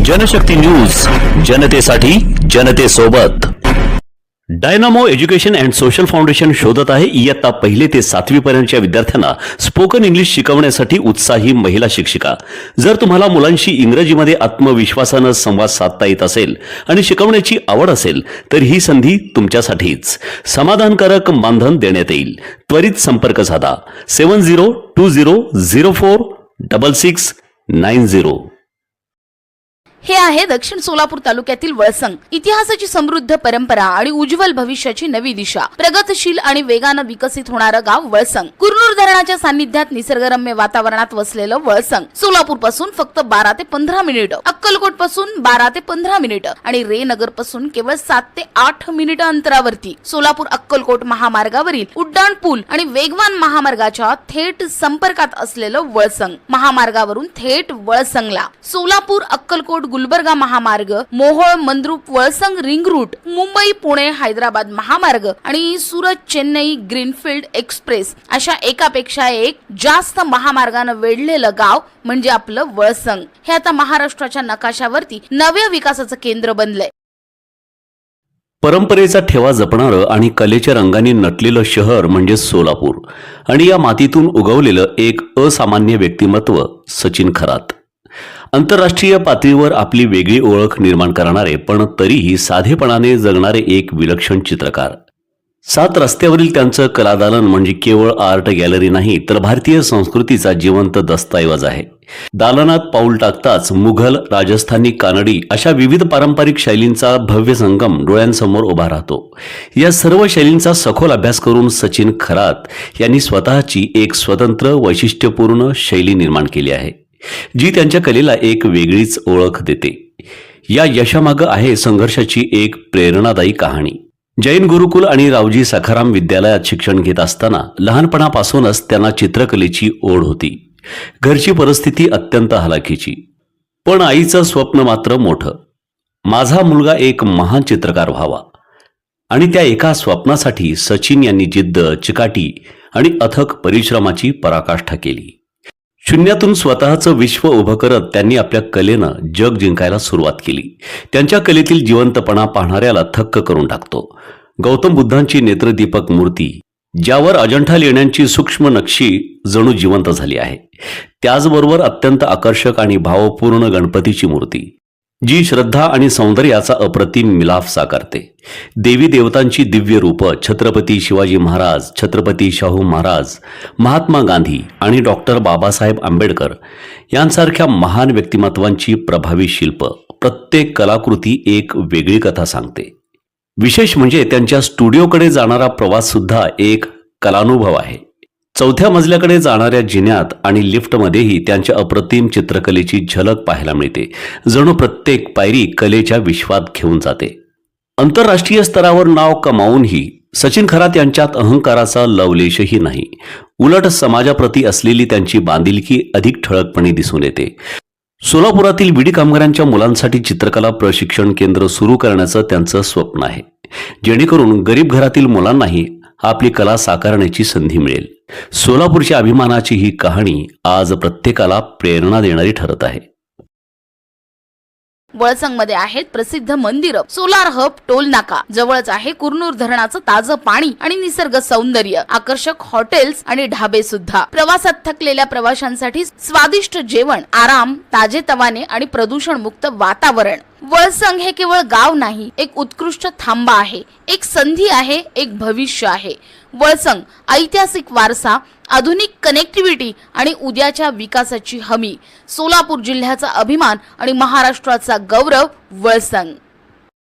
Janshakti news, जनतेसाठी जनतेसोबत. Dynamo education and social foundation शोधत आहे इयत्ता 1 ते 7वी पर्यंतच्या विद्यार्थ्यांना स्पोकन इंग्लिश शिकवण्यासाठी उत्साही महिला शिक्षिका. जर तुम्हाला मुलांशी इंग्रजीमध्ये आत्मविश्वासाने संवाद साधता येत असेल आणि शिकवण्याची आवड असेल तर ही संधी तुमच्यासाठीच. समाधानकारक मानधन देण्यात येईल. त्वरित संपर्क साधा 7020046690. हे आहे दक्षिण सोलापूर तालुक्यातील वळसंग. इतिहासाची समृद्ध परंपरा आणि उज्ज्वल भविष्याची नवी दिशा. प्रगतशील आणि वेगाने विकसित होणारं गाव वळसंग. कुरनूर धरणाच्या सान्निध्यात निसर्गरम्य वातावरणात वसलेलं वळसंग सोलापूर पासून फक्त 12 ते 15 मिनिटं, अक्कलकोट पासून 12 ते 15 मिनिटं आणि रेनगर पासून केवळ 7 ते 8 मिनिटं अंतरावरती. सोलापूर अक्कलकोट महामार्गावरील उड्डाण पूल आणि वेगवान महामार्गाच्या थेट संपर्कात असलेलं वळसंग. महामार्गावरून थेट वळसंगला सोलापूर अक्कलकोट गुलबर्गा महामार्ग, मोहोळ मंद्रुप वळसंग रिंग रूट, मुंबई पुणे हैदराबाद महामार्ग आणि सुरत चेन्नई ग्रीनफील्ड एक्सप्रेस अशा एकापेक्षा एक जास्त महामार्गाने वेढलेलं गाव म्हणजे आपलं वळसंग. हे आता महाराष्ट्राच्या नकाशावरती नव्या विकासाचं केंद्र बनलंय. परंपरेचा ठेवा जपणारं आणि कलेच्या रंगांनी नटलेलं शहर म्हणजे सोलापूर आणि या मातीतून उगवलेलं एक असामान्य व्यक्तिमत्व सचिन खरात. आंतरराष्ट्रीय पातळीवर आपली वेगळी ओळख निर्माण करणारे पण तरीही साधेपणाने जगणारे एक विलक्षण चित्रकार. 7 रस्त्यावरील त्यांचं कलादालन म्हणजे केवळ आर्ट गॅलरी नाही तर भारतीय संस्कृतीचा जिवंत दस्तऐवज आहे. दालनात पाऊल टाकताच मुघल, राजस्थानी, कानडी अशा विविध पारंपरिक शैलींचा भव्य संगम डोळ्यांसमोर उभा राहतो. या सर्व शैलींचा सखोल अभ्यास करून सचिन खरात यांनी स्वतःची एक स्वतंत्र वैशिष्ट्यपूर्ण शैली निर्माण केली आहे जी त्यांच्या कलेला एक वेगळीच ओळख देते. या यशामागे आहे संघर्षाची एक प्रेरणादायी कहाणी. जैन गुरुकुल आणि रावजी सखाराम विद्यालयात शिक्षण घेत असताना लहानपणापासूनच त्यांना चित्रकलेची ओढ होती. घरची परिस्थिती अत्यंत हलाखीची, पण आईचं स्वप्न मात्र मोठं. माझा मुलगा एक महान चित्रकार व्हावा. आणि त्या एका स्वप्नासाठी सचिन यांनी जिद्द, चिकाटी आणि अथक परिश्रमाची पराकाष्ठा केली. शून्यातून स्वतःचं विश्व उभं करत त्यांनी आपल्या कलेनं जग जिंकायला सुरुवात केली. त्यांच्या कलेतील जिवंतपणा पाहणाऱ्याला थक्क करून टाकतो. गौतम बुद्धांची नेत्रदीपक मूर्ती ज्यावर अजंठा लेण्यांची सूक्ष्म नक्षी जणू जिवंत झाली आहे. त्याचबरोबर अत्यंत आकर्षक आणि भावपूर्ण गणपतीची मूर्ती जी श्रद्धा आणि सौंदर्याचा अप्रतिम मिलाफ साकारते. देवी देवतांची दिव्य रूप छत्रपती शिवाजी महाराज, छत्रपती शाहू महाराज, महात्मा गांधी आणि डॉक्टर बाबासाहेब आंबेडकर यांसारख्या महान व्यक्तिमत्वांची प्रभावी शिल्प. प्रत्येक कलाकृती एक वेगळी कथा सांगते. विशेष म्हणजे त्यांच्या स्टुडिओकडे जाणारा प्रवास सुद्धा एक कलानुभव आहे. 4थ्या मजल्याकडे जाणाऱ्या जिन्यात आणि लिफ्टमध्येही त्यांच्या अप्रतिम चित्रकलेची झलक पाहायला मिळते. जणू प्रत्येक पायरी कलेच्या विश्वात घेऊन जाते. आंतरराष्ट्रीय स्तरावर नाव कमावूनही सचिन खरात यांच्यात अहंकाराचा लवलेशही नाही. उलट समाजाप्रती असलेली त्यांची बांधिलकी अधिक ठळकपणे दिसून येते. सोलापुरातील विडी कामगारांच्या मुलांसाठी चित्रकला प्रशिक्षण केंद्र सुरू करण्याचं त्यांचं स्वप्न आहे, जेणेकरून गरीब घरातील मुलांनाही आपली कला साकारण्याची संधी मिळेल. सोलापूरच्या अभिमानाची ही कहाणी आज प्रत्येकाला प्रेरणा देणारी ठरत आहे. वळसंग मध्ये आहेत प्रसिद्ध मंदिर, सोलार हब, टोल नाका. जवळच आहे कुरनूर धरणाचं ताजं पाणी आणि निसर्ग सौंदर्य, आकर्षक हॉटेल्स आणि ढाबे सुद्धा. प्रवासात थकलेल्या प्रवाशांसाठी स्वादिष्ट जेवण, आराम, ताजेतवाने आणि प्रदूषण मुक्त वातावरण. वळसंग हे केवळ गाव नाही, एक उत्कृष्ट थांबा आहे, एक संधी आहे, एक भविष्य आहे. वळसंग ऐतिहासिक वारसा, आधुनिक कनेक्टिव्हिटी आणि उद्याच्या विकासाची हमी. सोलापूर जिल्ह्याचा अभिमान आणि महाराष्ट्राचा गौरव वळसंग.